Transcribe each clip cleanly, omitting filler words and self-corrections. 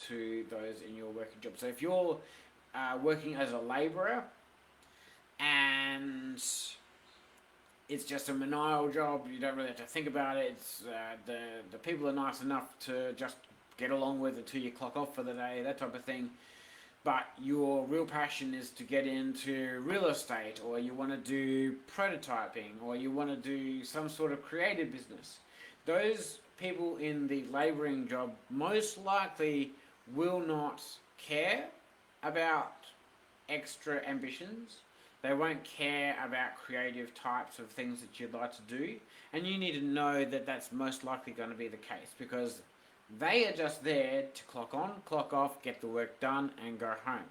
to those in your working job. So if you're working as a labourer and it's just a menial job, you don't really have to think about it. It's the people are nice enough to just get along with until you clock off for the day, that type of thing. But your real passion is to get into real estate, or you want to do prototyping, or you want to do some sort of creative business. Those people in the labouring job most likely will not care about extra ambitions. They won't care about creative types of things that you'd like to do, and you need to know that that's most likely going to be the case, because they are just there to clock on, clock off, get the work done, and go home.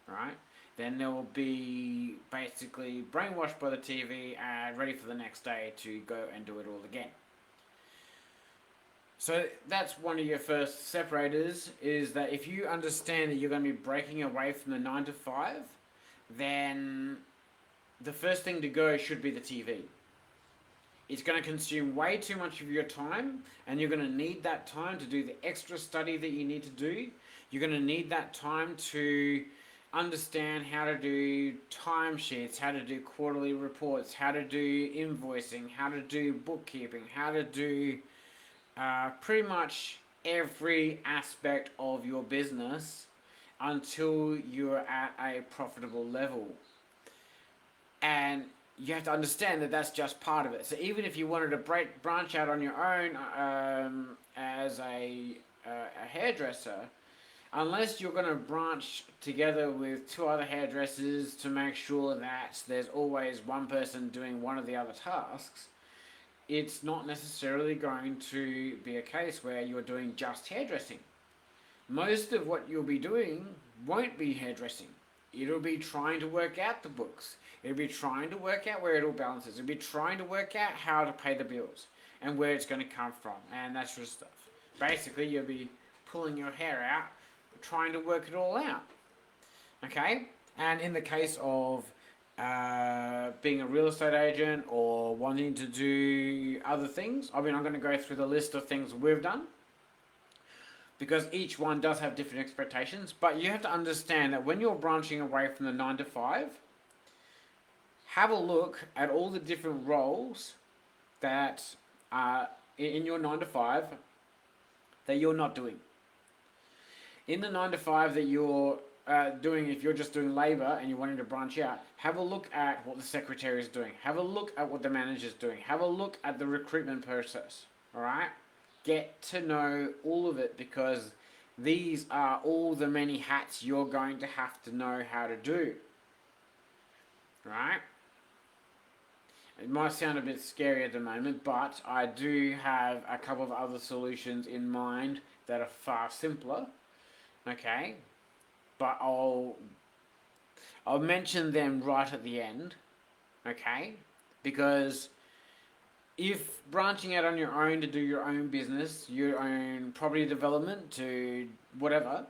Right? Then they will be basically brainwashed by the TV and ready for the next day to go and do it all again. So that's one of your first separators, is that if you understand that you're going to be breaking away from the 9 to 5, then the first thing to go should be the TV. It's going to consume way too much of your time, and you're going to need that time to do the extra study that you need to do. You're going to need that time to understand how to do timesheets, how to do quarterly reports, how to do invoicing, how to do bookkeeping, how to do pretty much every aspect of your business until you're at a profitable level. And you have to understand that that's just part of it. So even if you wanted to branch out on your own as a hairdresser, unless you're going to branch together with 2 other hairdressers to make sure that there's always one person doing one of the other tasks, it's not necessarily going to be a case where you're doing just hairdressing. Most of what you'll be doing won't be hairdressing. It'll be trying to work out the books. It'll be trying to work out where it all balances. It'll be trying to work out how to pay the bills and where it's going to come from and that sort of stuff. Basically, you'll be pulling your hair out, trying to work it all out. Okay? And in the case of being a real estate agent or wanting to do other things, I'm going to go through the list of things we've done, because each one does have different expectations. But you have to understand that when you're branching away from the 9 to 5, have a look at all the different roles that are in your 9 to 5 that you're not doing. In the 9 to 5 that you're doing, if you're just doing labour and you're wanting to branch out, have a look at what the secretary is doing. Have a look at what the manager is doing. Have a look at the recruitment process. Alright? Get to know all of it, because these are all the many hats you're going to have to know how to do. Right? It might sound a bit scary at the moment, but I do have a couple of other solutions in mind that are far simpler. Okay? But I'll mention them right at the end. Okay? Because if branching out on your own to do your own business, your own property development, to whatever,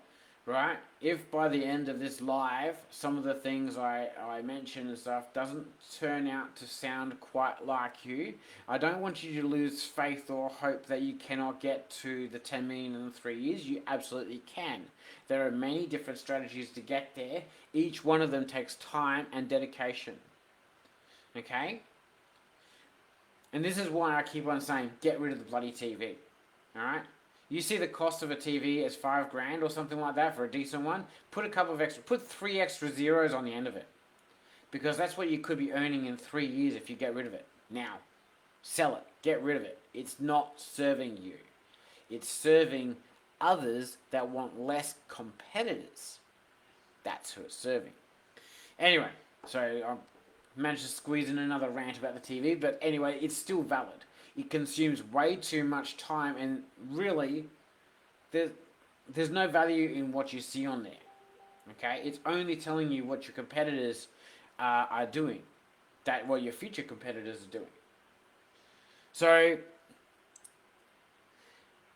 right? If by the end of this live, some of the things I mention and stuff doesn't turn out to sound quite like you, I don't want you to lose faith or hope that you cannot get to the 10 million in 3 years. You absolutely can. There are many different strategies to get there. Each one of them takes time and dedication. Okay? And this is why I keep on saying, get rid of the bloody TV. Alright? You see the cost of a TV as $5,000 or something like that for a decent one, put 3 extra zeros on the end of it. Because that's what you could be earning in 3 years if you get rid of it. Now, sell it. Get rid of it. It's not serving you. It's serving others that want less competitors. That's who it's serving. Anyway, so managed to squeeze in another rant about the TV, but anyway, it's still valid. It consumes way too much time, and really, there's no value in what you see on there. Okay, it's only telling you what your competitors are doing, that what your future competitors are doing. So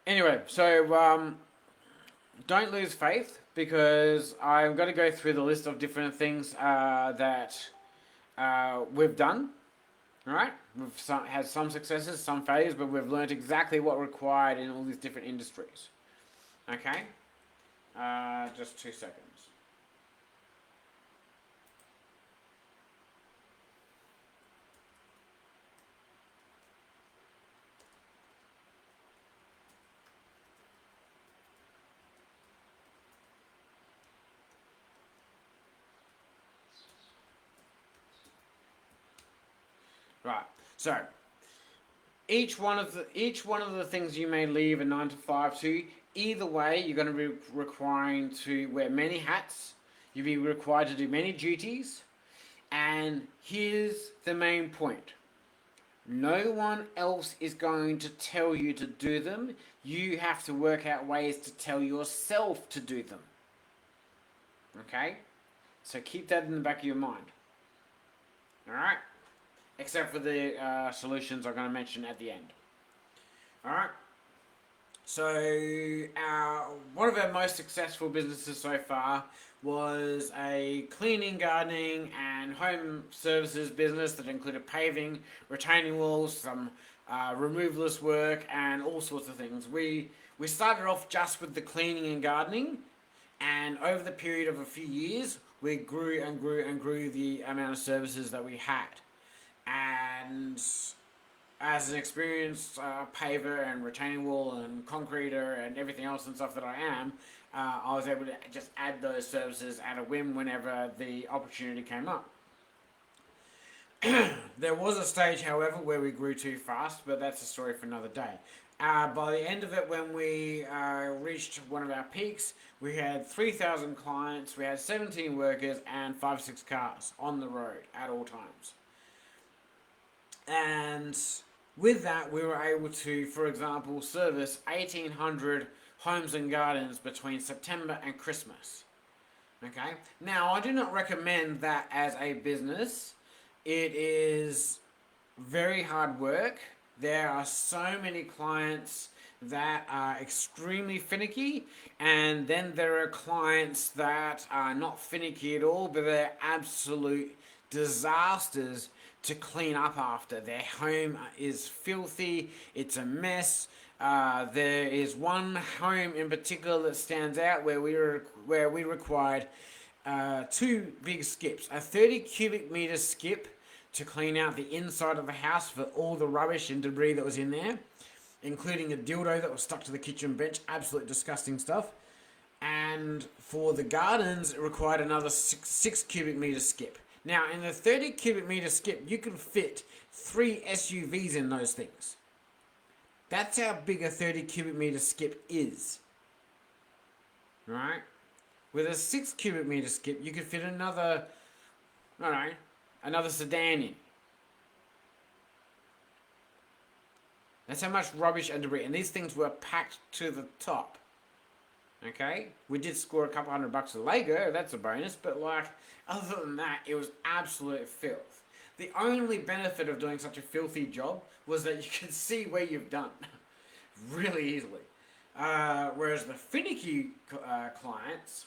anyway, don't lose faith, because I'm going to go through the list of different things that we've done. Alright? We've had some successes, some failures, but we've learned exactly what required in all these different industries. Okay? Just 2 seconds. Right. So each one of the things you may leave a 9 to 5 to. Either way, you're going to be requiring to wear many hats. You'll be required to do many duties. And here's the main point: no one else is going to tell you to do them. You have to work out ways to tell yourself to do them. Okay? So keep that in the back of your mind. Alright? Except for the solutions I'm going to mention at the end. Alright? So, one of our most successful businesses so far was a cleaning, gardening, and home services business that included paving, retaining walls, some removalist work, and all sorts of things. We started off just with the cleaning and gardening, and over the period of a few years, we grew and grew and grew the amount of services that we had. And as an experienced paver and retaining wall and concreter and everything else and stuff that I am, I was able to just add those services at a whim whenever the opportunity came up. There was a stage, however, where we grew too fast, but that's a story for another day. By the end of it, when we reached one of our peaks, we had 3,000 clients, we had 17 workers, and 5-6 cars on the road at all times. And with that, we were able to, for example, service 1,800 homes and gardens between September and Christmas. Okay? Now, I do not recommend that as a business. It is very hard work. There are so many clients that are extremely finicky, and then there are clients that are not finicky at all, but they're absolute disasters to clean up after. Their home is filthy, it's a mess. There is one home in particular that stands out where we required 2 big skips, a 30 cubic meter skip to clean out the inside of the house for all the rubbish and debris that was in there, including a dildo that was stuck to the kitchen bench, absolute disgusting stuff. And for the gardens, it required another 6 cubic meter skip. Now, in the 30 cubic meter skip, you can fit 3 SUVs in those things. That's how big a 30 cubic meter skip is. Right? With a 6 cubic meter skip, you could fit another sedan in. That's how much rubbish and debris. And these things were packed to the top. Okay? We did score a couple $100 of Lego, that's a bonus, but other than that, it was absolute filth. The only benefit of doing such a filthy job was that you could see where you've done really easily. Whereas the finicky clients,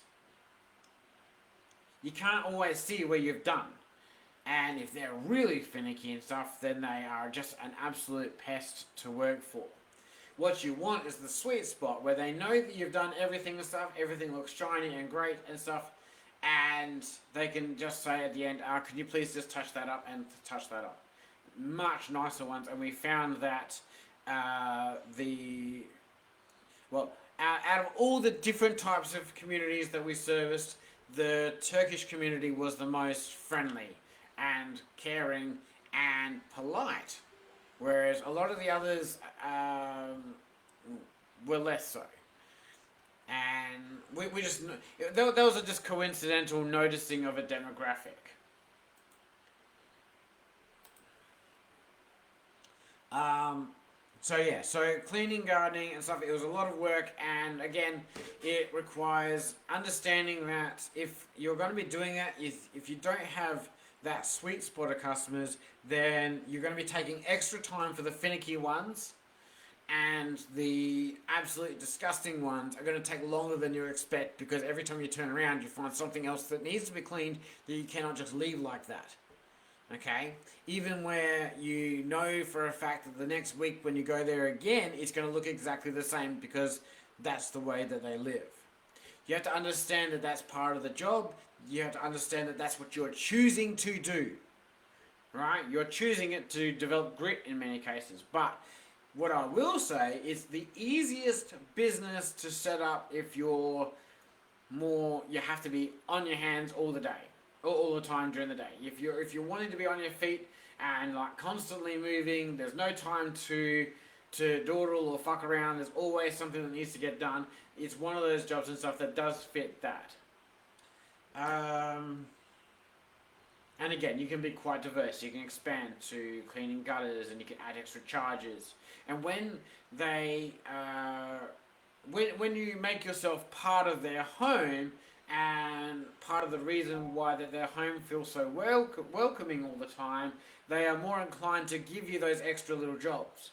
you can't always see where you've done. And if they're really finicky and stuff, then they are just an absolute pest to work for. What you want is the sweet spot where they know that you've done everything and stuff, everything looks shiny and great and stuff, and they can just say at the end, can you please just touch that up and touch that up. Much nicer ones, and we found that out of all the different types of communities that we serviced, the Turkish community was the most friendly and caring and polite, whereas a lot of the others were less so. And we just, that was a just coincidental noticing of a demographic. So cleaning, gardening and stuff, it was a lot of work, and again, it requires understanding that if you're going to be doing that, if you don't have that sweet spot of customers, then you're going to be taking extra time for the finicky ones, and the absolute disgusting ones are going to take longer than you expect, because every time you turn around you find something else that needs to be cleaned that you cannot just leave like that. Okay? Even where you know for a fact that the next week when you go there again, it's going to look exactly the same, because that's the way that they live. You have to understand that that's part of the job. You have to understand that that's what you're choosing to do. Right? You're choosing it to develop grit in many cases. But what I will say is the easiest business to set up if you're more, you have to be on your hands all the day, or all the time during the day. If you're wanting to be on your feet and like constantly moving, there's no time to dawdle or fuck around. There's always something that needs to get done. It's one of those jobs and stuff that does fit that. And again, you can be quite diverse. You can expand to cleaning gutters, and you can add extra charges. And when they, when you make yourself part of their home, and part of the reason why that their home feels so welcoming all the time, they are more inclined to give you those extra little jobs.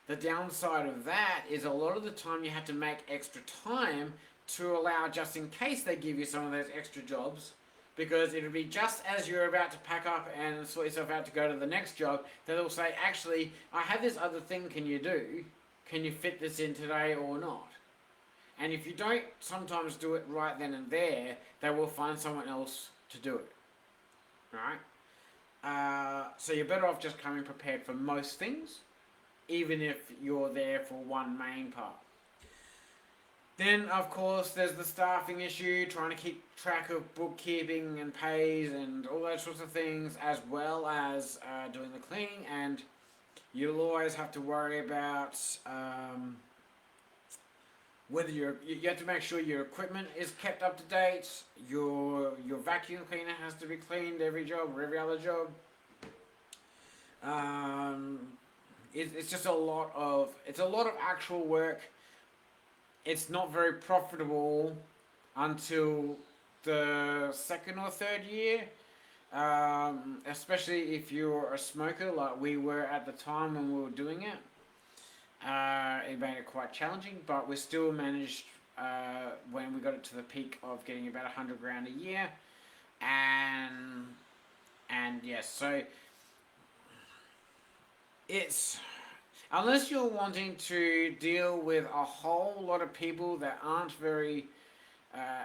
The downside of that is a lot of the time you have to make extra time to allow, just in case they give you some of those extra jobs, because it'll be just as you're about to pack up and sort yourself out to go to the next job that they'll say, actually, I have this other thing, can you do? Can you fit this in today or not? And if you don't sometimes do it right then and there, they will find someone else to do it. Right? So you're better off just coming prepared for most things, even if you're there for one main part. Then, of course, there's the staffing issue, trying to keep track of bookkeeping and pays and all those sorts of things, as well as doing the cleaning. And you'll always have to worry about whether you have to make sure your equipment is kept up to date. Your vacuum cleaner has to be cleaned every job or every other job. It's just a lot of actual work. It's not very profitable until the second or third year, especially if you're a smoker like we were at the time when we were doing it. It made it quite challenging, but we still managed, when we got it to the peak of getting about $100,000 a year, and yes, so it's, unless you're wanting to deal with a whole lot of people that aren't very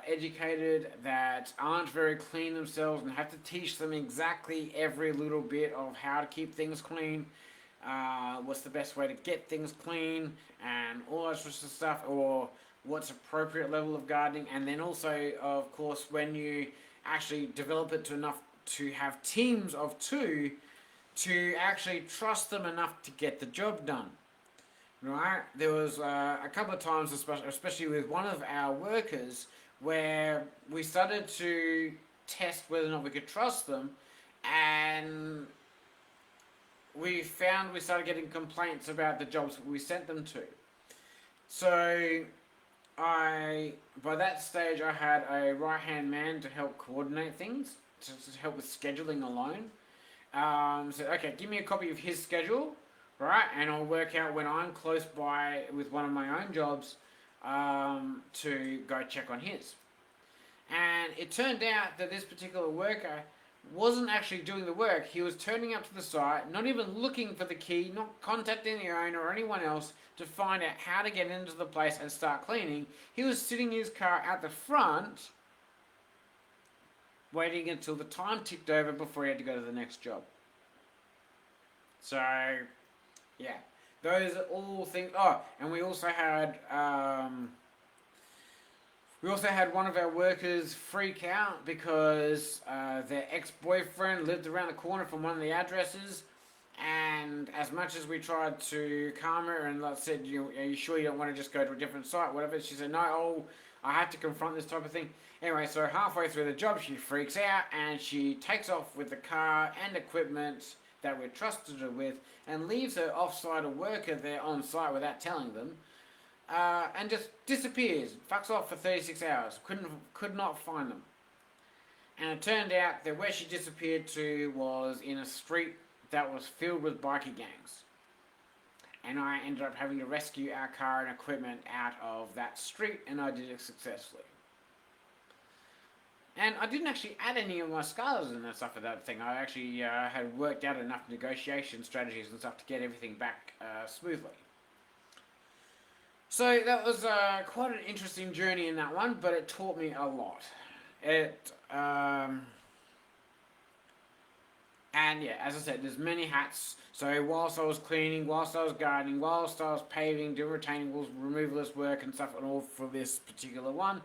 educated, that aren't very clean themselves, and have to teach them exactly every little bit of how to keep things clean, what's the best way to get things clean, and all that sorts of stuff, or what's appropriate level of gardening. And then also, of course, when you actually develop it to enough to have teams of two, to actually trust them enough to get the job done. Right? There was a couple of times, especially with one of our workers, where we started to test whether or not we could trust them, and we found we started getting complaints about the jobs we sent them to. So by that stage, I had a right-hand man to help coordinate things, to help with scheduling alone. So, okay, give me a copy of his schedule, right, and I'll work out when I'm close by with one of my own jobs to go check on his. And it turned out that this particular worker wasn't actually doing the work. He was turning up to the site, not even looking for the key, not contacting the owner or anyone else to find out how to get into the place and start cleaning. He was sitting in his car at the front, waiting until the time ticked over before he had to go to the next job. So, yeah, those are all things. Oh, and we also had one of our workers freak out because their ex-boyfriend lived around the corner from one of the addresses, and as much as we tried to calm her and said, are you sure you don't want to just go to a different site, whatever, she said, no, I have to confront this type of thing. Anyway, so halfway through the job, she freaks out and she takes off with the car and equipment that we trusted her with, and leaves her off-site worker there on site without telling them, and just disappears, fucks off for 36 hours. Could not find them. And it turned out that where she disappeared to was in a street that was filled with bikie gangs. And I ended up having to rescue our car and equipment out of that street, and I did it successfully. And I didn't actually add any of my scars and stuff for that thing. I actually had worked out enough negotiation strategies and stuff to get everything back smoothly. So that was quite an interesting journey in that one, but it taught me a lot. It and yeah, as I said, there's many hats. So whilst I was cleaning, whilst I was gardening, whilst I was paving, doing retaining walls, removalist work and stuff, and all for this particular one,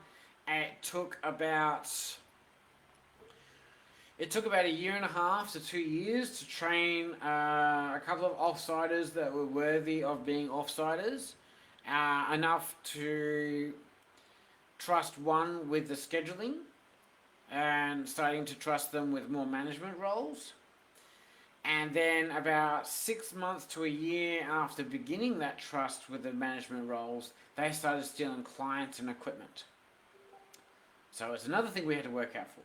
it took about a year and a half to 2 years to train a couple of offsiders that were worthy of being offsiders, enough to trust one with the scheduling and starting to trust them with more management roles. And then about 6 months to a year after beginning that trust with the management roles, they started stealing clients and equipment. So it's another thing we had to work out for.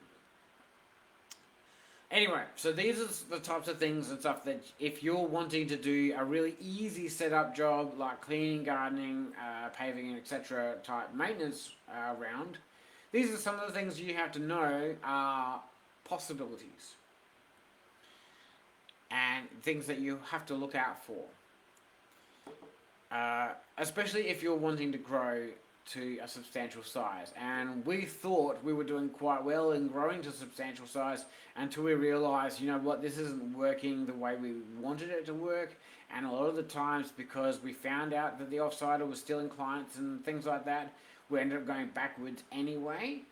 Anyway, so these are the types of things and stuff that if you're wanting to do a really easy setup job like cleaning, gardening, paving, etc. type maintenance around, these are some of the things you have to know are possibilities and things that you have to look out for. Especially if you're wanting to grow to a substantial size. And we thought we were doing quite well in growing to substantial size until we realised, you know what, this isn't working the way we wanted it to work. And a lot of the times, because we found out that the offsider was stealing clients and things like that, we ended up going backwards anyway.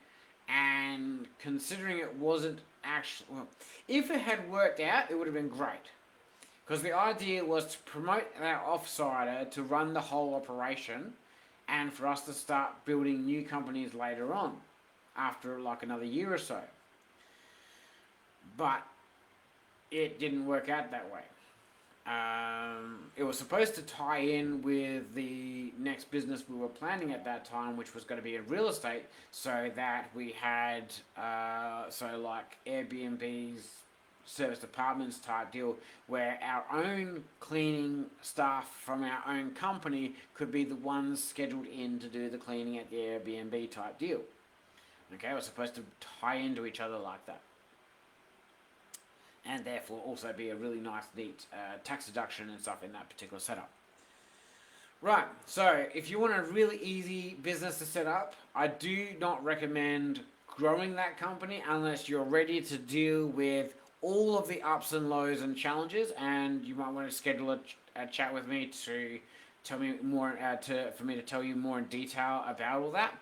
And considering it wasn't actually, well, if it had worked out, it would have been great. Because the idea was to promote our offsider to run the whole operation and for us to start building new companies later on, after like another year or so. But it didn't work out that way. It was supposed to tie in with the next business we were planning at that time, which was going to be in real estate, so that we had, like Airbnbs, service apartments type deal, where our own cleaning staff from our own company could be the ones scheduled in to do the cleaning at the Airbnb type deal. Okay, we're supposed to tie into each other like that. And therefore also be a really nice, neat tax deduction and stuff in that particular setup. Right, so if you want a really easy business to set up, I do not recommend growing that company unless you're ready to deal with all of the ups and lows and challenges, and you might want to schedule a chat with me to tell me more, for me to tell you more in detail about all that.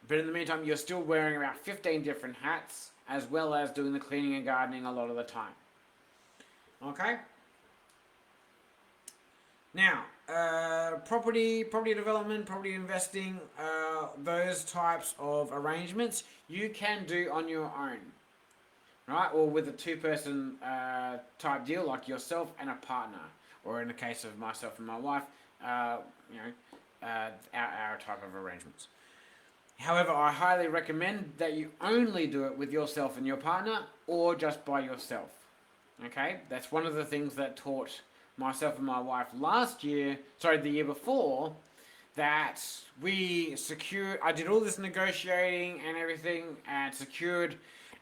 But in the meantime, you're still wearing about 15 different hats, as well as doing the cleaning and gardening a lot of the time. Okay? Now, property development, property investing, those types of arrangements you can do on your own. Right, or with a two-person type deal, like yourself and a partner, or in the case of myself and my wife, our type of arrangements. However, I highly recommend that you only do it with yourself and your partner, or just by yourself. Okay, that's one of the things that taught myself and my wife the year before, that I did all this negotiating and everything, and secured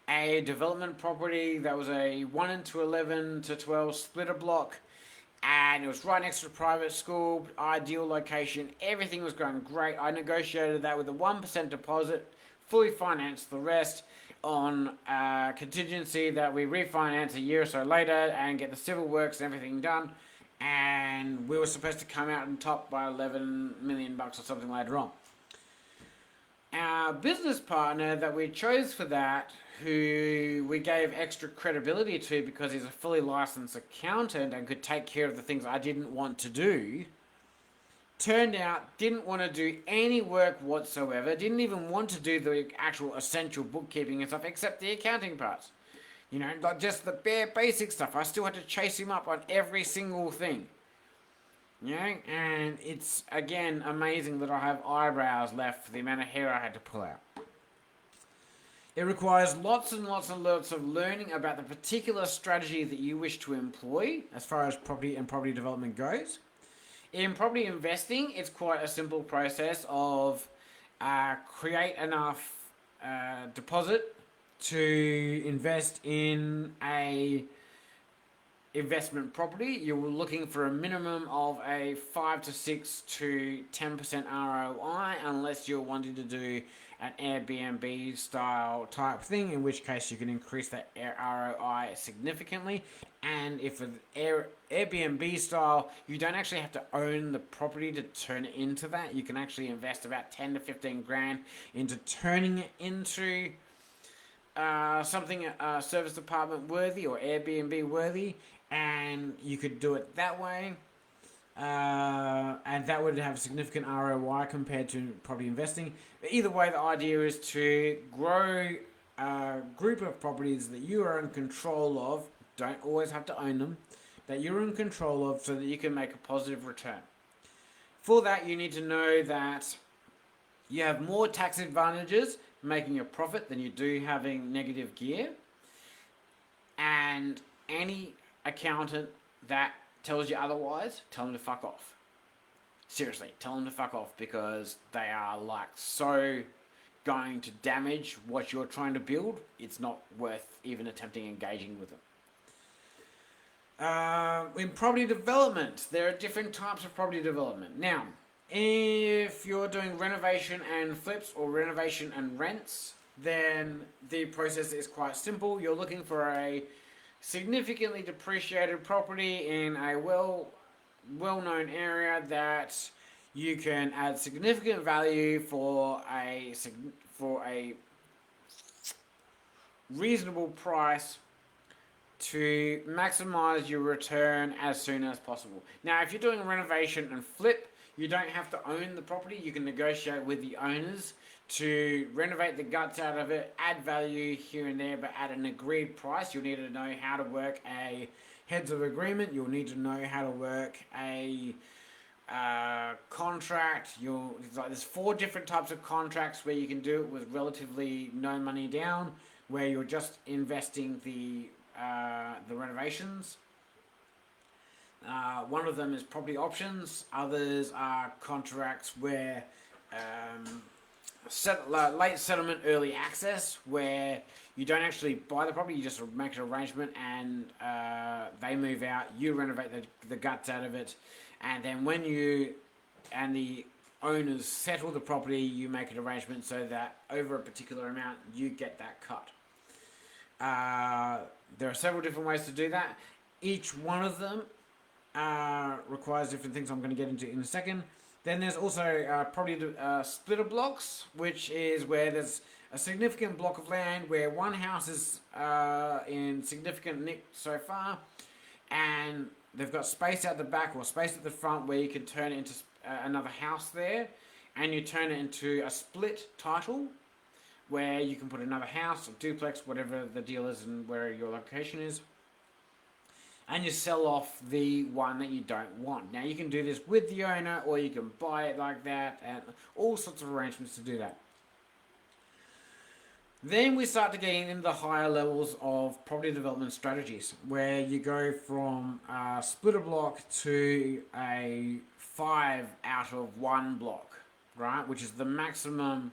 a development property that was a 1:11:12 splitter block, and it was right next to a private school, ideal location, everything was going great. I negotiated that with a 1% deposit, fully financed the rest on contingency that we refinance a year or so later and get the civil works and everything done, and we were supposed to come out on top by $11 million or something later on. Our business partner that we chose for that, who we gave extra credibility to because he's a fully licensed accountant and could take care of the things I didn't want to do, turned out didn't want to do any work whatsoever, didn't even want to do the actual essential bookkeeping and stuff except the accounting parts. You know, like just the bare basic stuff. I still had to chase him up on every single thing. You know, and it's, again, amazing that I have eyebrows left for the amount of hair I had to pull out. It requires lots and lots and lots of learning about the particular strategy that you wish to employ as far as property and property development goes. In property investing, it's quite a simple process of create enough deposit to invest in investment property, you're looking for a minimum of a 5 to 6 to 10% ROI, unless you're wanting to do an Airbnb style type thing, in which case you can increase that ROI significantly. And if an Airbnb style, you don't actually have to own the property to turn it into that. You can actually invest about 10 to 15 grand into turning it into something service department worthy or Airbnb worthy, and you could do it that way. And that would have significant ROI compared to property investing. But either way, the idea is to grow a group of properties that you are in control of, don't always have to own them, that you're in control of, so that you can make a positive return. For that, you need to know that you have more tax advantages making a profit than you do having negative gear. And any accountant that tells you otherwise, tell them to fuck off. Seriously, tell them to fuck off, because they are like so going to damage what you're trying to build. It's not worth even attempting engaging with them. In property development, there are different types of property development. Now, if you're doing renovation and flips or renovation and rents, then the process is quite simple. You're looking for a significantly depreciated property in a well-known area that you can add significant value for a reasonable price to maximize your return as soon as possible. Now, if you're doing a renovation and flip, you don't have to own the property. You can negotiate with the owners to renovate the guts out of it, add value here and there, but at an agreed price. You'll need to know how to work a heads of agreement. You'll need to know how to work a contract. There's 4 different types of contracts where you can do it with relatively no money down, where you're just investing the renovations. One of them is property options. Others are contracts where late settlement, early access, where you don't actually buy the property, you just make an arrangement and they move out, you renovate the guts out of it, and then when you and the owners settle the property, you make an arrangement so that over a particular amount you get that cut. There are several different ways to do that. Each one of them requires different things I'm going to get into in a second. Then there's also property splitter blocks, which is where there's a significant block of land where one house is in significant nick so far, and they've got space out the back or space at the front where you can turn it into another house there, and you turn it into a split title where you can put another house or duplex, whatever the deal is and where your location is, and you sell off the one that you don't want. Now, you can do this with the owner, or you can buy it like that, and all sorts of arrangements to do that. Then we start to get into the higher levels of property development strategies, where you go from a splitter block to a 5 out of 1 block, right? Which is the maximum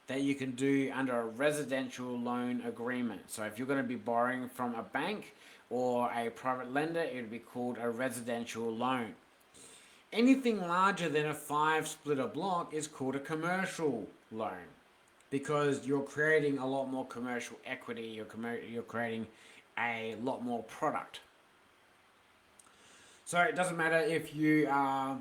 that you can do under a residential loan agreement. So if you're going to be borrowing from a bank or a private lender, it would be called a residential loan. Anything larger than a 5 splitter block is called a commercial loan, because you're creating a lot more commercial equity, you're creating a lot more product. So it doesn't matter if you are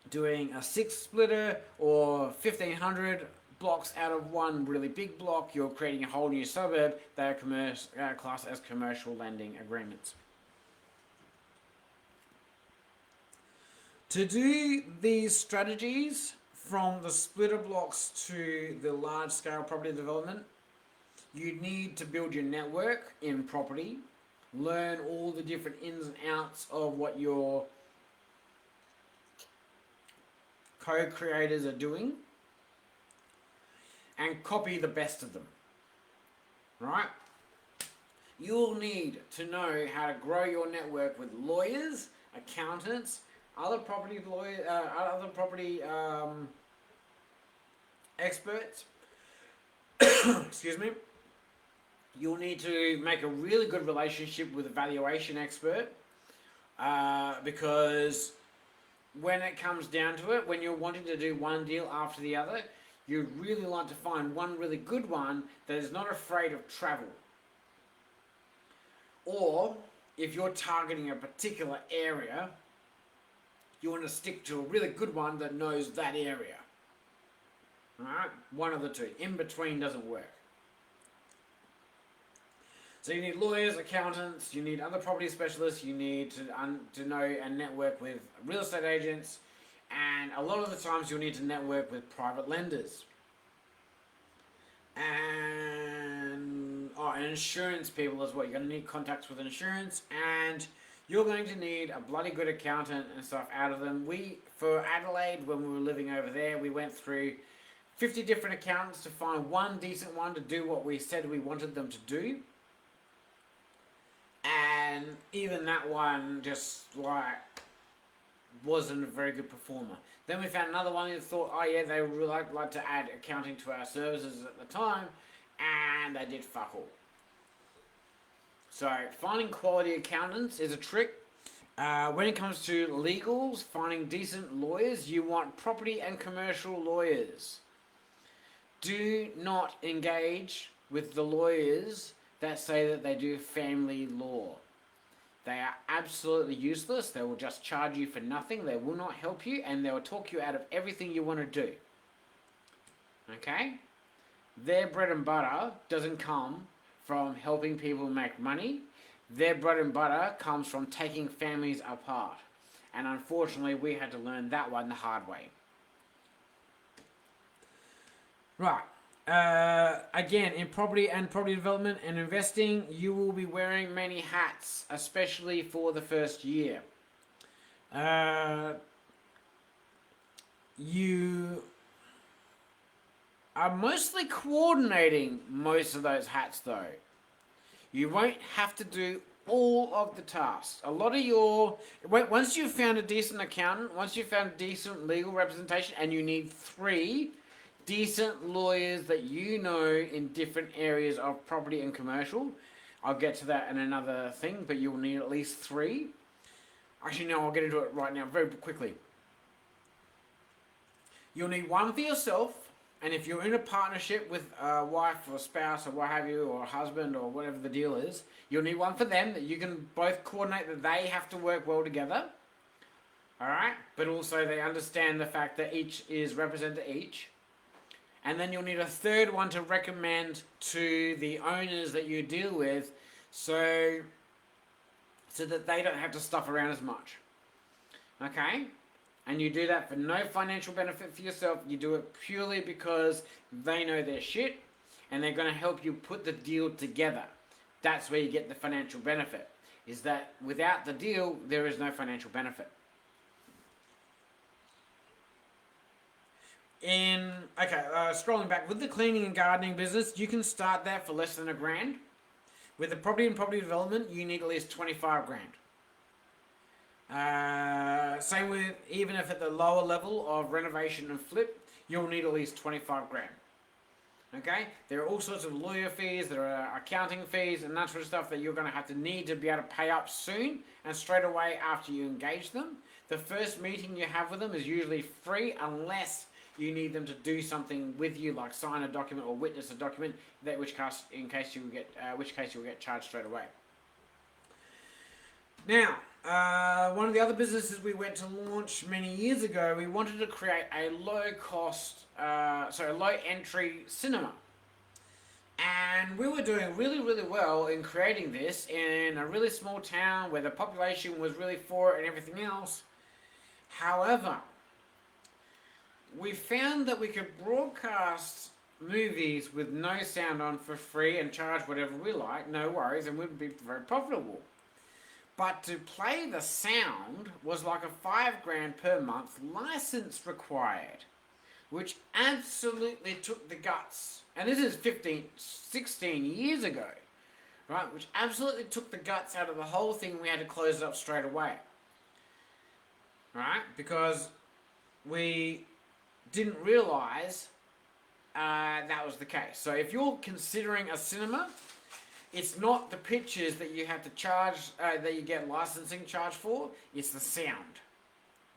doing a 6 splitter or 1,500 blocks out of one really big block, you're creating a whole new suburb. They are classed as commercial lending agreements. To do these strategies, from the splitter blocks to the large scale property development, you need to build your network in property, learn all the different ins and outs of what your co-creators are doing, and copy the best of them, right? You'll need to know how to grow your network with lawyers, accountants, other property experts, excuse me, you'll need to make a really good relationship with a valuation expert, because when it comes down to it, when you're wanting to do one deal after the other, you'd really like to find one really good one that is not afraid of travel. Or if you're targeting a particular area, you want to stick to a really good one that knows that area. Alright? One of the two. In between doesn't work. So you need lawyers, accountants, you need other property specialists, you need to know and network with real estate agents, and a lot of the times you'll need to network with private lenders. And insurance people as well. You're going to need contacts with insurance, and you're going to need a bloody good accountant and stuff out of them. For Adelaide, when we were living over there, we went through 50 different accountants to find one decent one to do what we said we wanted them to do. And even that one just wasn't a very good performer. Then we found another one who thought, oh yeah, they would really like to add accounting to our services at the time, and they did fuck all. So finding quality accountants is a trick. When it comes to legals, finding decent lawyers, you want property and commercial lawyers. Do not engage with the lawyers that say that they do family law. They are absolutely useless. They will just charge you for nothing. They will not help you, and they will talk you out of everything you want to do. Okay? Their bread and butter doesn't come from helping people make money. Their bread and butter comes from taking families apart. And unfortunately, we had to learn that one the hard way. Right. Again, in property and property development and investing, you will be wearing many hats, especially for the first year. You are mostly coordinating most of those hats, though. You won't have to do all of the tasks. A lot of once you've found a decent accountant, once you've found decent legal representation, and you need 3 decent lawyers that you know in different areas of property and commercial. I'll get to that in another thing, but you'll need at least 3. Actually, no, I'll get into it right now very quickly. You'll need one for yourself, and if you're in a partnership with a wife or spouse or what have you, or a husband or whatever the deal is, you'll need one for them that you can both coordinate that they have to work well together. Alright? But also they understand the fact that each is represented each. And then you'll need a third one to recommend to the owners that you deal with, so that they don't have to stuff around as much. Okay? And you do that for no financial benefit for yourself. You do it purely because they know their shit, and they're going to help you put the deal together. That's where you get the financial benefit. Is that without the deal, there is no financial benefit. Scrolling back, with the cleaning and gardening business, you can start that for less than $1,000. With the property and property development, you need at least 25 grand. Same with, even if at the lower level of renovation and flip, you'll need at least 25 grand. Okay? There are all sorts of lawyer fees, there are accounting fees, and that sort of stuff that you're going to need to be able to pay up soon and straight away after you engage them. The first meeting you have with them is usually free unless you need them to do something with you, like sign a document or witness a document, in which case you will get charged straight away. Now, one of the other businesses we went to launch many years ago, we wanted to create a low entry cinema. And we were doing really, really well in creating this in a really small town where the population was really for it and everything else. However, we found that we could broadcast movies with no sound on for free and charge whatever we like, no worries, and we'd be very profitable. But to play the sound was like a $5,000 per month license required, which absolutely took the guts. And this is 16 years ago, right? Which absolutely took the guts out of the whole thing. We had to close it up straight away, right? Because we didn't realise that was the case. So if you're considering a cinema, It's not the pictures that you have to charge, that you get licensing charge for. It's the sound,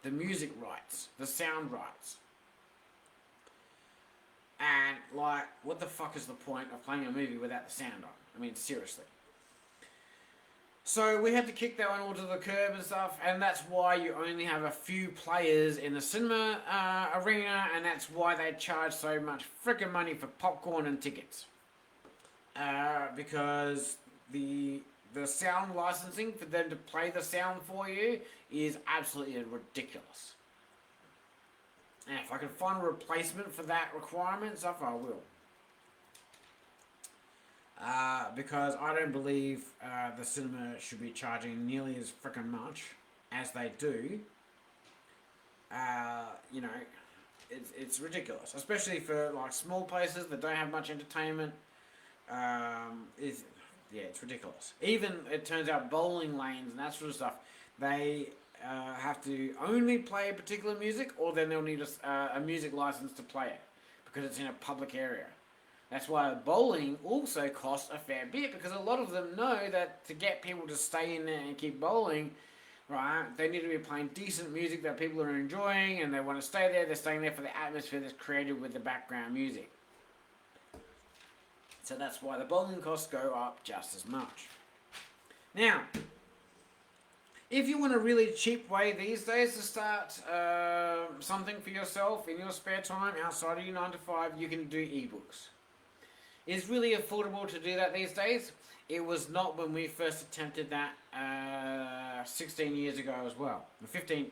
the music rights, the sound rights. And, like, what the fuck is the point of playing a movie without the sound on? I mean, seriously. So we had to kick that one all to the curb and stuff, and that's why you only have a few players in the cinema arena, and that's why they charge so much freaking money for popcorn and tickets. Because the sound licensing for them to play the sound for you is absolutely ridiculous. And if I can find a replacement for that requirement and stuff, I will. Because I don't believe the cinema should be charging nearly as freaking much as they do. You know, it's ridiculous, especially for like small places that don't have much entertainment. It's ridiculous. Even it turns out bowling lanes and that sort of stuff, they have to only play particular music, or then they'll need a music license to play it because it's in a public area. That's why bowling also costs a fair bit, because a lot of them know that to get people to stay in there and keep bowling, right, they need to be playing decent music that people are enjoying and they want to stay there. They're staying there for the atmosphere that's created with the background music. So that's why the bowling costs go up just as much. Now, if you want a really cheap way these days to start something for yourself in your spare time outside of your 9 to 5, you can do ebooks. It's really affordable to do that these days. It was not when we first attempted that 16 years ago as well. 15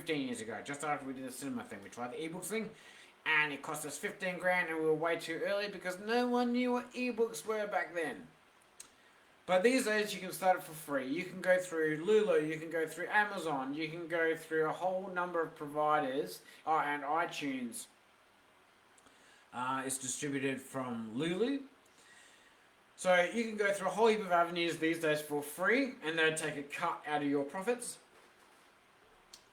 years ago, just after we did the cinema thing. We tried the ebooks thing, and it cost us 15 grand, and we were way too early because no one knew what ebooks were back then. But these days you can start it for free. You can go through Lulu, you can go through Amazon, you can go through a whole number of providers, and iTunes. It's distributed from Lulu. So you can go through a whole heap of avenues these days for free, and they take a cut out of your profits.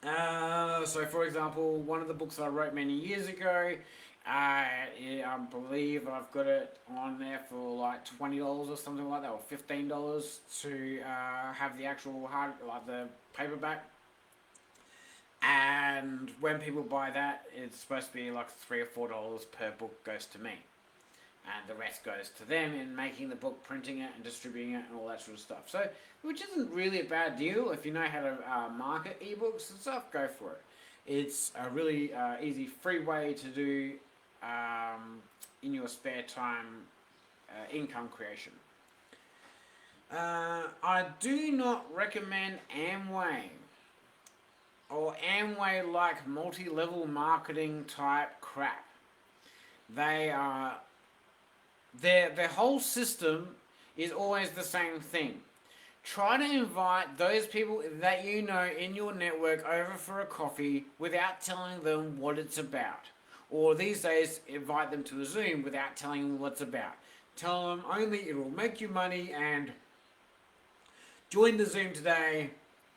So for example, one of the books I wrote many years ago, I believe I've got it on there for like $20 or something like that, or $15 to have the actual hard, like the paperback. And when people buy that, it's supposed to be like $3 or $4 per book goes to me, and the rest goes to them in making the book, printing it, and distributing it, and all that sort of stuff. So, which isn't really a bad deal if you know how to market ebooks and stuff. Go for it. It's a really easy, free way to do in your spare time income creation. I do not recommend Amway or Amway-like multi-level marketing type crap. They are their whole system is always the same thing. Try to invite those people that you know in your network over for a coffee without telling them what it's about. Or these days, invite them to a Zoom without telling them what it's about. Tell them only it will make you money and join the Zoom today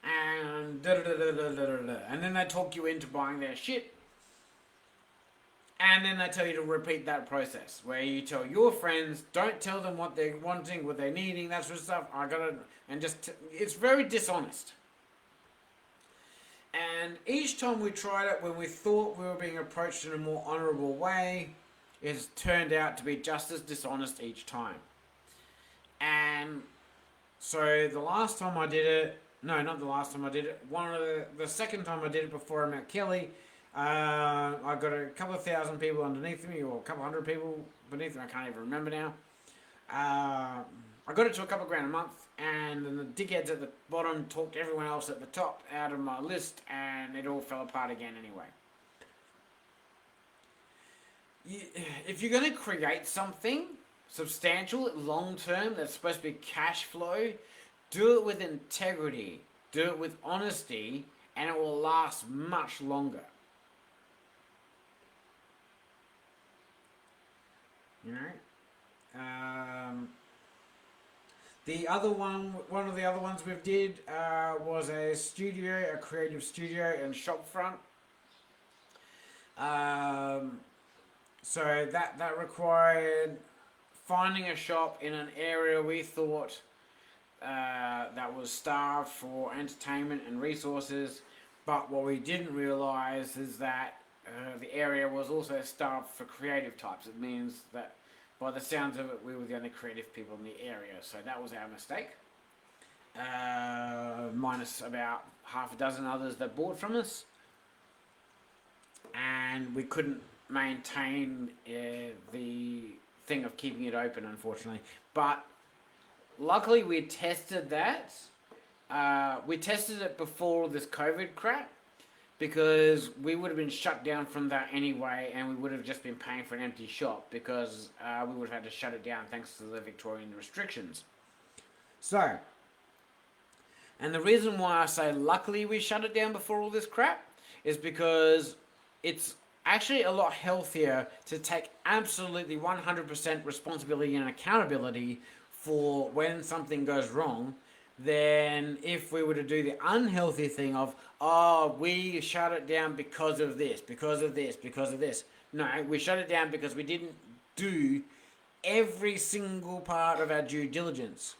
and and then they talk you into buying their shit. And then they tell you to repeat that process, where you tell your friends, don't tell them what they're wanting, what they're needing, that sort of stuff. It's very dishonest. And each time we tried it, when we thought we were being approached in a more honourable way, it has turned out to be just as dishonest each time. And so the last time I did it, no, not the last time I did it, the second time I did it before I met Kelly, I got a couple of thousand people underneath me, or a couple hundred people beneath me, I can't even remember now. I got it to a couple of grand a month, and then the dickheads at the bottom talked everyone else at the top out of my list, and it all fell apart again anyway. If you're going to create something substantial, long-term, that's supposed to be cash flow, do it with integrity, do it with honesty, and it will last much longer. You know? One of the other ones we did was a creative studio and shop front. So that required finding a shop in an area we thought that was starved for entertainment and resources, but what we didn't realise is that the area was also starved for creative types. It means that, by the sounds of it, we were the only creative people in the area, so that was our mistake. Minus about half a dozen others that bought from us, and we couldn't maintain the thing of keeping it open, unfortunately. But luckily, we tested that. We tested it before this COVID crap, because we would have been shut down from that anyway, and we would have just been paying for an empty shop, because we would have had to shut it down thanks to the Victorian restrictions. So, and the reason why I say luckily we shut it down before all this crap is because it's actually a lot healthier to take absolutely 100% responsibility and accountability for when something goes wrong, than if we were to do the unhealthy thing of, oh, we shut it down because of this, because of this, because of this. No, we shut it down because we didn't do every single part of our due diligence.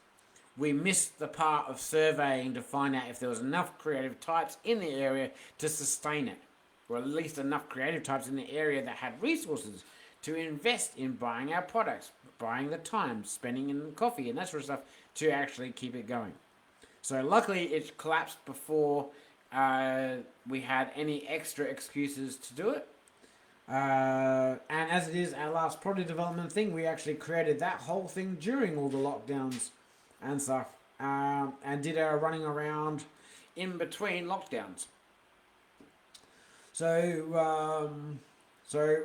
We missed the part of surveying to find out if there was enough creative types in the area to sustain it, or at least enough creative types in the area that had resources to invest in buying our products, buying the time, spending in coffee and that sort of stuff to actually keep it going. So luckily it collapsed before we had any extra excuses to do it. And as it is our last product development thing, we actually created that whole thing during all the lockdowns and stuff, and did our running around in between lockdowns. So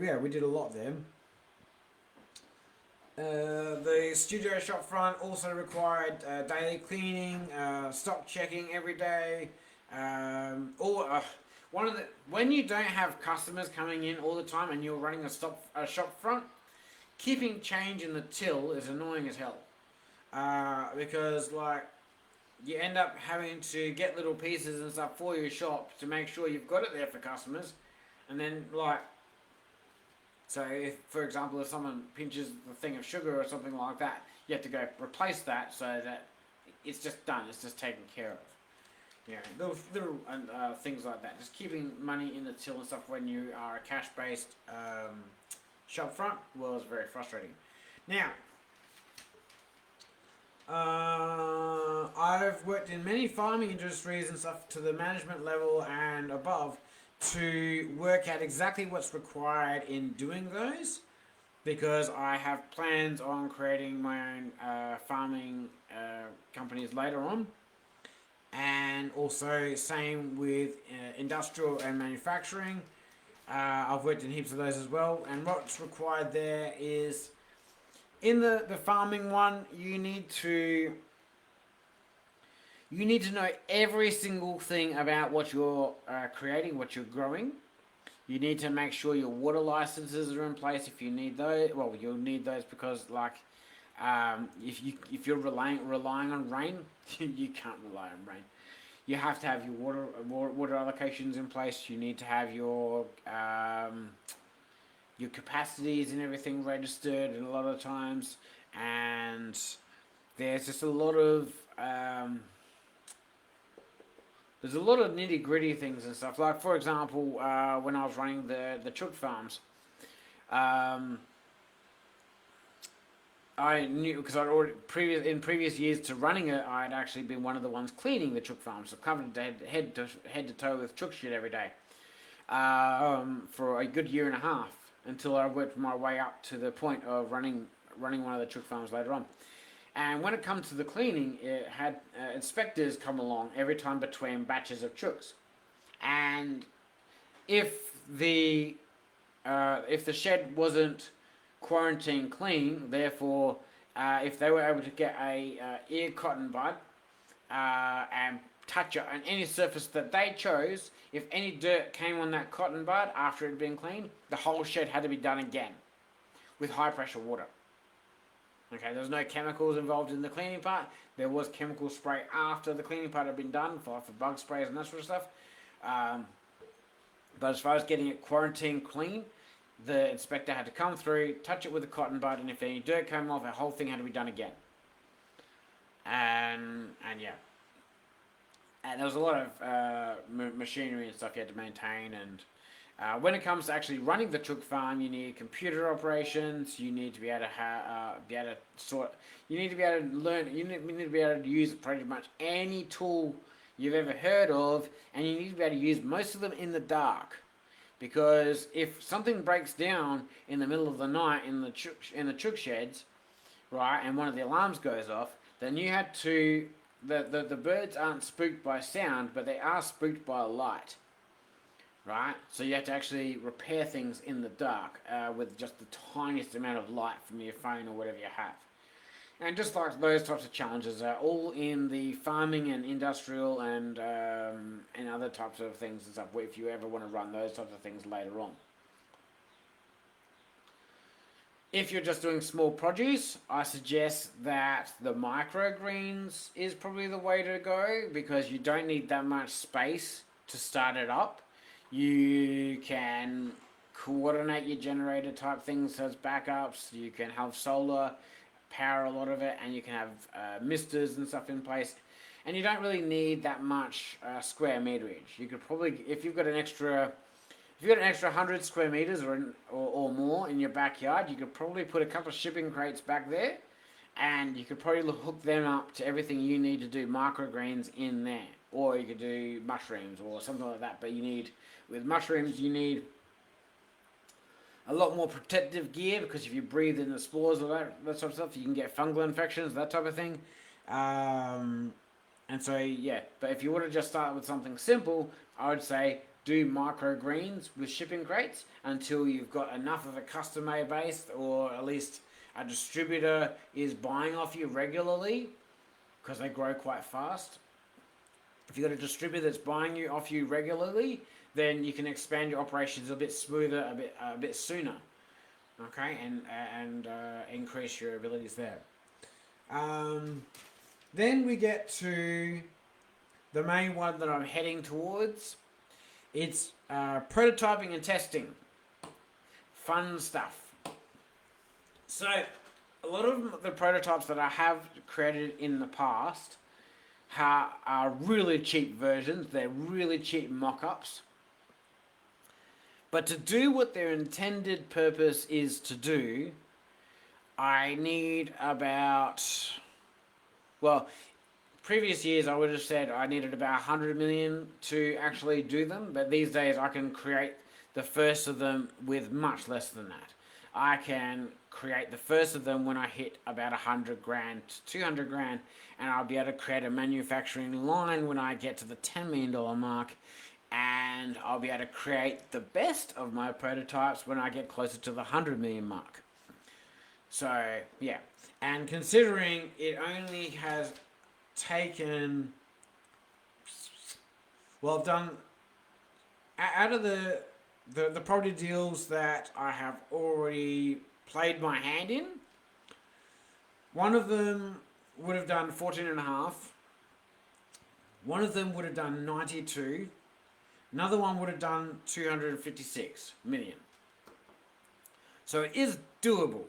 yeah, we did a lot there. The studio shop front also required daily cleaning, stock checking every day. When you don't have customers coming in all the time and you're running a shop front, keeping change in the till is annoying as hell. Because like you end up having to get little pieces and stuff for your shop to make sure you've got it there for customers, and then like. So, if, for example, if someone pinches the thing of sugar or something like that, you have to go replace that so that it's just done, it's just taken care of. Yeah, little things like that. Just keeping money in the till and stuff when you are a cash-based shop front was very frustrating. Now, I've worked in many farming industries and stuff to the management level and above, to work out exactly what's required in doing those, because I have plans on creating my own farming companies later on, and also same with industrial and manufacturing. I've worked in heaps of those as well, and what's required there is, in the farming one, you need to know every single thing about what you're creating, what you're growing. You need to make sure your water licenses are in place if you need those. Well, you'll need those because, like, if you're relying on rain, you can't rely on rain. You have to have your water allocations in place. You need to have your capacities and everything registered, and a lot of times, and there's just a lot of there's a lot of nitty gritty things and stuff. Like, for example, when I was running the chook farms, I knew, because I'd already in previous years to running it, I'd actually been one of the ones cleaning the chook farms, so covered head to toe with chook shit every day, for a good year and a half, until I worked my way up to the point of running one of the chook farms later on. And when it comes to the cleaning, it had inspectors come along every time between batches of chooks, and if the shed wasn't quarantine clean, therefore, if they were able to get a ear cotton bud and touch it on any surface that they chose, if any dirt came on that cotton bud after it had been cleaned, the whole shed had to be done again with high pressure water. Okay, there was no chemicals involved in the cleaning part. There was chemical spray after the cleaning part had been done for bug sprays and that sort of stuff. But as far as getting it quarantine clean, the inspector had to come through, touch it with a cotton bud, and if any dirt came off, the whole thing had to be done again. And yeah, and there was a lot of machinery and stuff you had to maintain. And when it comes to actually running the chook farm, you need computer operations. You need to be able to be able to sort. You need to be able to learn. You need to be able to use pretty much any tool you've ever heard of, and you need to be able to use most of them in the dark. Because if something breaks down in the middle of the night in the chook sheds, right, and one of the alarms goes off, then you had to. The birds aren't spooked by sound, but they are spooked by light, right? So you have to actually repair things in the dark with just the tiniest amount of light from your phone or whatever you have. And just like those types of challenges are all in the farming and industrial and other types of things and stuff, if you ever want to run those types of things later on. If you're just doing small produce, I suggest that the microgreens is probably the way to go, because you don't need that much space to start it up. You can coordinate your generator type things as backups. You can have solar power a lot of it, and you can have misters and stuff in place. And you don't really need that much square meterage. You could probably, if you've got an extra 100 square meters or more in your backyard, you could probably put a couple of shipping crates back there, and you could probably hook them up to everything you need to do microgreens in there. Or you could do mushrooms or something like that. But with mushrooms, you need a lot more protective gear, because if you breathe in the spores or that sort of stuff, you can get fungal infections, that type of thing. And so, yeah. But if you want to just start with something simple, I would say do microgreens with shipping crates until you've got enough of a customer base, or at least a distributor is buying off you regularly, because they grow quite fast. If you've got a distributor that's buying off you regularly, then you can expand your operations a bit smoother, a bit sooner, okay, and increase your abilities there. Then we get to the main one that I'm heading towards. It's prototyping and testing. Fun stuff. So, a lot of the prototypes that I have created in the past are really cheap versions. They're really cheap mock-ups. But to do what their intended purpose is to do, I need previous years I would have said I needed about 100 million to actually do them, but these days I can create the first of them with much less than that. I can create the first of them when I hit about 100 grand to 200 grand, and I'll be able to create a manufacturing line when I get to the $10 million mark, and I'll be able to create the best of my prototypes when I get closer to the 100 million mark. So, yeah. And considering it only has taken, well, I've done, out of the property deals that I have already played my hand in, one of them would have done 14.5, one of them would have done 92, another one would have done 256 million. So it is doable,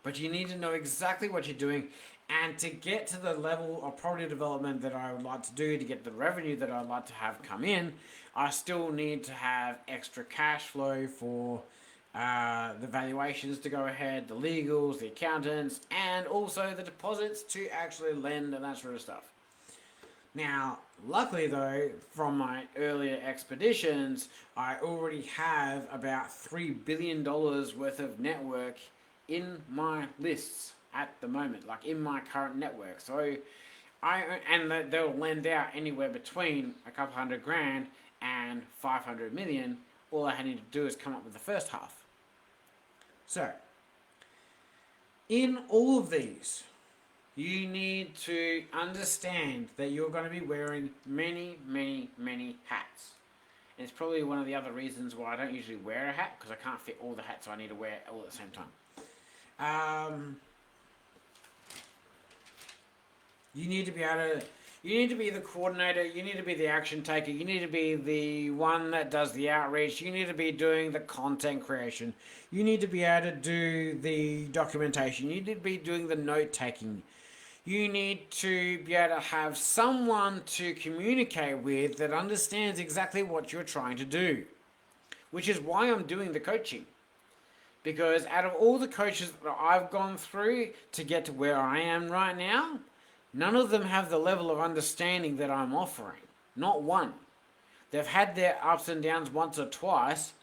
but you need to know exactly what you're doing. And to get to the level of property development that I would like to do, to get the revenue that I'd like to have come in, I still need to have extra cash flow for the valuations to go ahead, the legals, the accountants, and also the deposits to actually lend and that sort of stuff. Now, luckily though, from my earlier expeditions, I already have about $3 billion worth of network in my lists at the moment, like in my current network. So they'll lend out anywhere between a couple hundred grand and 500 million. All I need to do is come up with the first half. So, in all of these, you need to understand that you're going to be wearing many, many, many hats. And it's probably one of the other reasons why I don't usually wear a hat, because I can't fit all the hats I need to wear all at the same time. You need to be able to You need to be the coordinator, you need to be the action taker, you need to be the one that does the outreach, you need to be doing the content creation, you need to be able to do the documentation, you need to be doing the note taking. You need to be able to have someone to communicate with that understands exactly what you're trying to do, which is why I'm doing the coaching. Because out of all the coaches that I've gone through to get to where I am right now, none of them have the level of understanding that I'm offering. Not one. They've had their ups and downs once or twice,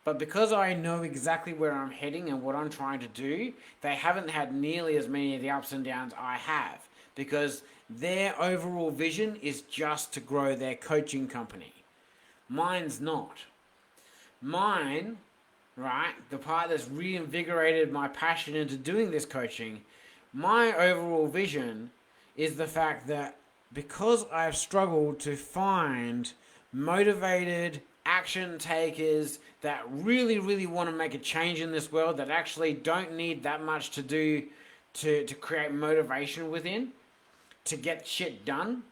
but because I know exactly where I'm heading and what I'm trying to do, they haven't had nearly as many of the ups and downs I have. Because their overall vision is just to grow their coaching company. Mine's not. Mine, right, the part that's reinvigorated my passion into doing this coaching, my overall vision is the fact that because I've struggled to find motivated action takers that really, really want to make a change in this world, that actually don't need that much to do to create motivation within, to get shit done.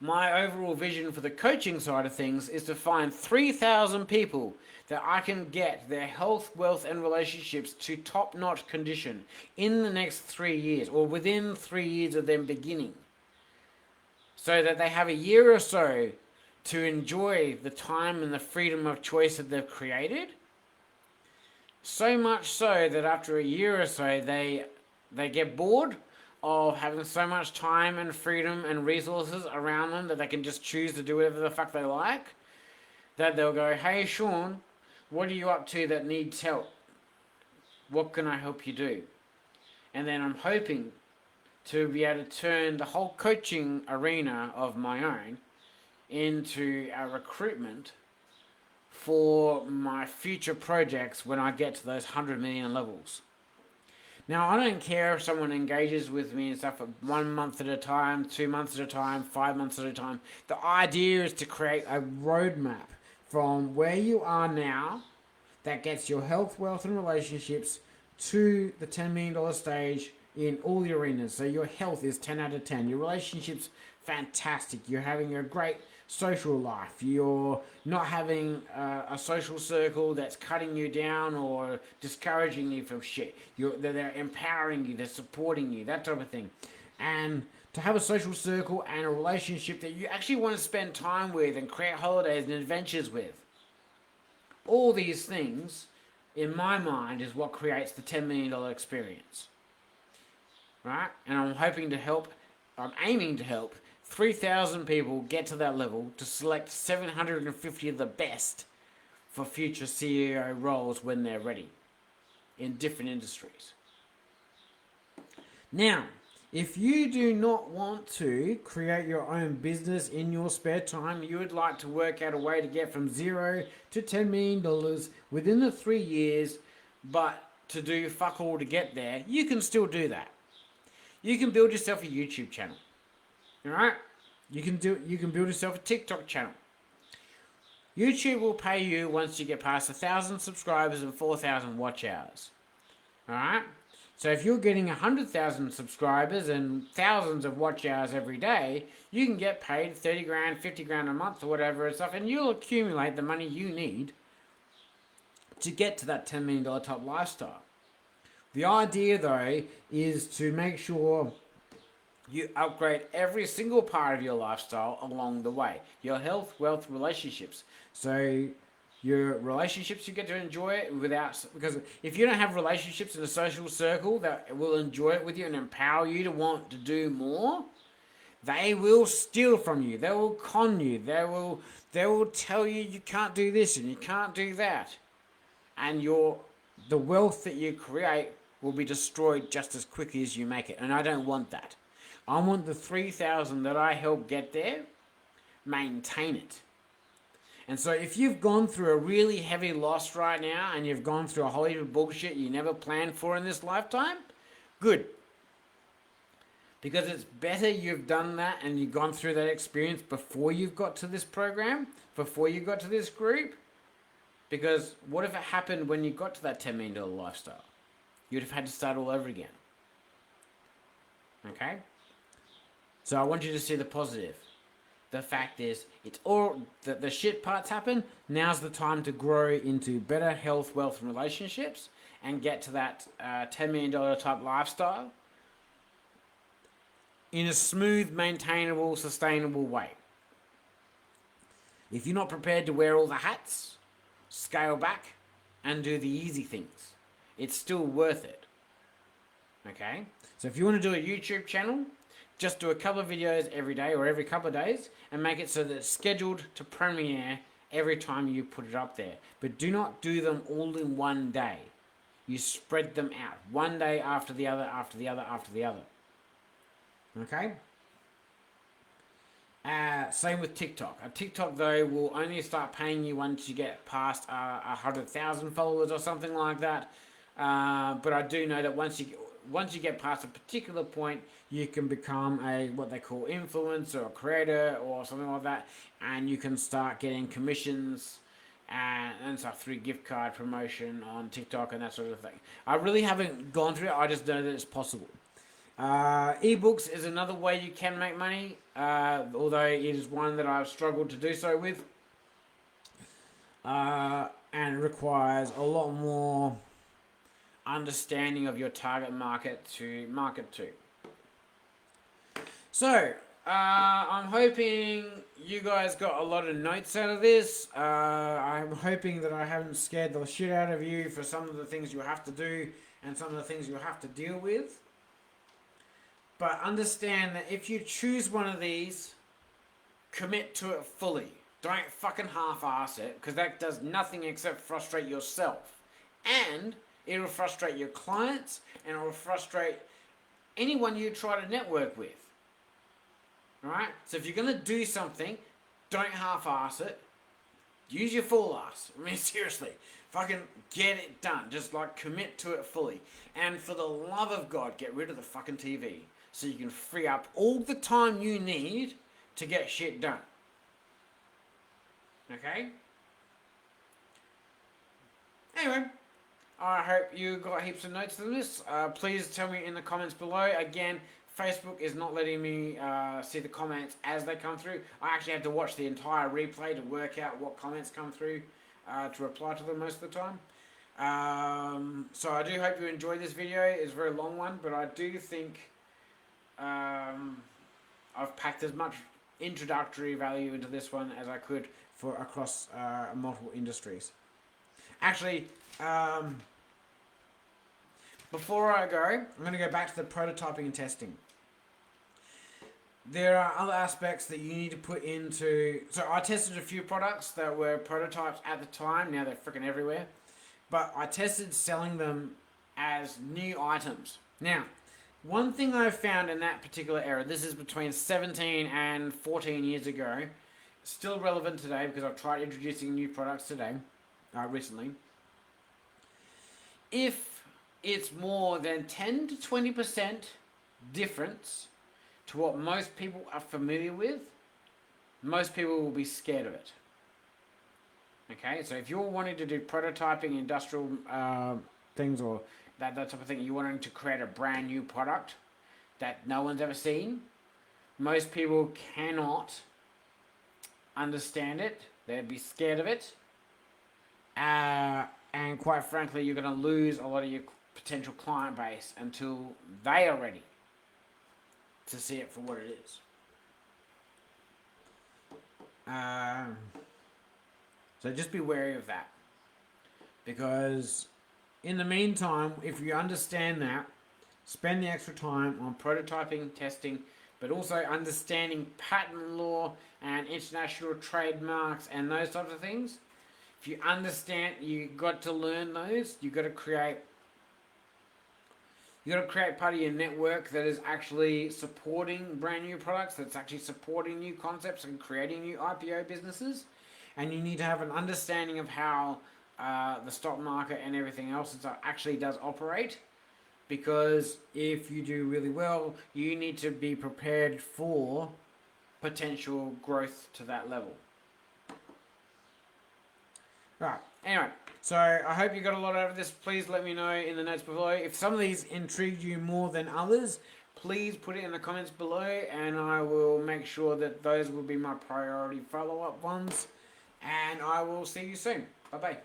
My overall vision for the coaching side of things is to find 3,000 people that I can get their health, wealth, and relationships to top-notch condition in the next 3 years, or within 3 years of them beginning. So that they have a year or so to enjoy the time and the freedom of choice that they've created. So much so that after a year or so, they get bored of having so much time and freedom and resources around them that they can just choose to do whatever the fuck they like, that they'll go, hey Sean, what are you up to that needs help? What can I help you do? And then I'm hoping to be able to turn the whole coaching arena of my own into a recruitment for my future projects when I get to those 100 million levels. Now, I don't care if someone engages with me and stuff for 1 month at a time, 2 months at a time, 5 months at a time. The idea is to create a roadmap from where you are now that gets your health, wealth, and relationships to the $10 million stage in all the arenas. So your health is 10 out of 10. Your relationships, fantastic. You're having a great social life. You're not having a social circle that's cutting you down or discouraging you from shit. They're empowering you, they're supporting you, that type of thing. And to have a social circle and a relationship that you actually want to spend time with and create holidays and adventures with. All these things, in my mind, is what creates the $10 million experience. Right? And I'm aiming to help 3,000 people get to that level to select 750 of the best for future CEO roles when they're ready in different industries. Now, if you do not want to create your own business in your spare time, you would like to work out a way to get from $0 to $10 million within the 3 years, but to do fuck all to get there, you can still do that. You can build yourself a YouTube channel. Alright? You can build yourself a TikTok channel. YouTube will pay you once you get past 1,000 subscribers and 4,000 watch hours. Alright? So if you're getting 100,000 subscribers and thousands of watch hours every day, you can get paid 30 grand, 50 grand a month or whatever and stuff, and you'll accumulate the money you need to get to that $10 million top lifestyle. The idea though is to make sure you upgrade every single part of your lifestyle along the way. Your health, wealth, relationships. So your relationships, you get to enjoy it because if you don't have relationships in a social circle that will enjoy it with you and empower you to want to do more, they will steal from you. They will con you. They will tell you you can't do this and you can't do that. And the wealth that you create will be destroyed just as quickly as you make it. And I don't want that. I want the 3,000 that I help get there, maintain it. And so if you've gone through a really heavy loss right now and you've gone through a whole heap of bullshit you never planned for in this lifetime, good. Because it's better you've done that and you've gone through that experience before you've got to this program, before you got to this group. Because what if it happened when you got to that $10 million lifestyle? You'd have had to start all over again. Okay? So I want you to see the positive. The fact is, it's all the shit parts happen. Now's the time to grow into better health, wealth, and relationships, and get to that $10 million type lifestyle in a smooth, maintainable, sustainable way. If you're not prepared to wear all the hats, scale back and do the easy things. It's still worth it. Okay? So if you want to do a YouTube channel, just do a couple of videos every day or every couple of days and make it so that it's scheduled to premiere every time you put it up there. But do not do them all in one day. You spread them out. One day after the other, after the other, after the other. Okay? Same with TikTok. A TikTok, though, will only start paying you once you get past 100,000 followers or something like that. But I do know that once you get past a particular point, you can become a what they call influencer or creator or something like that, and you can start getting commissions and stuff through gift card promotion on TikTok and that sort of thing. I really haven't gone through it. I just know that it's possible. Ebooks is another way you can make money, although it is one that I've struggled to do so with, and requires a lot more understanding of your target market to market to. So, I'm hoping you guys got a lot of notes out of this. I'm hoping that I haven't scared the shit out of you for some of the things you have to do and some of the things you have to deal with. But understand that if you choose one of these, commit to it fully. Don't fucking half-ass it, because that does nothing except frustrate yourself. And it'll frustrate your clients, and it'll frustrate anyone you try to network with. Alright? So if you're going to do something, don't half-ass it. Use your full ass. I mean, seriously. Fucking get it done. Just, commit to it fully. And for the love of God, get rid of the fucking TV. So you can free up all the time you need to get shit done. Okay? Anyway, I hope you got heaps of notes on this. Please tell me in the comments below. Again, Facebook is not letting me see the comments as they come through. I actually have to watch the entire replay to work out what comments come through to reply to them most of the time. So I do hope you enjoyed this video. It's a very long one, but I do think I've packed as much introductory value into this one as I could for across multiple industries. Actually, before I go, I'm going to go back to the prototyping and testing. There are other aspects that you need to put into... So I tested a few products that were prototypes at the time. Now they're freaking everywhere. But I tested selling them as new items. Now, one thing I found in that particular era, this is between 17 and 14 years ago, still relevant today because I've tried introducing new products today, recently. If it's more than 10 to 20% difference to what most people are familiar with, most people will be scared of it. Okay, so if you're wanting to do prototyping, industrial things, or that type of thing, you're wanting to create a brand new product that no one's ever seen, most people cannot understand it. They'd be scared of it. And quite frankly, you're going to lose a lot of your potential client base until they are ready to see it for what it is. So just be wary of that. Because in the meantime, if you understand that, spend the extra time on prototyping, testing, but also understanding patent law and international trademarks and those types of things. If you understand, you got to learn those. You got to create part of your network that is actually supporting brand new products, that's actually supporting new concepts and creating new IPO businesses. And you need to have an understanding of how the stock market and everything else actually does operate. Because if you do really well, you need to be prepared for potential growth to that level. Right, anyway, so I hope you got a lot out of this. Please let me know in the notes below. If some of these intrigued you more than others, please put it in the comments below, and I will make sure that those will be my priority follow-up ones. And I will see you soon. Bye-bye.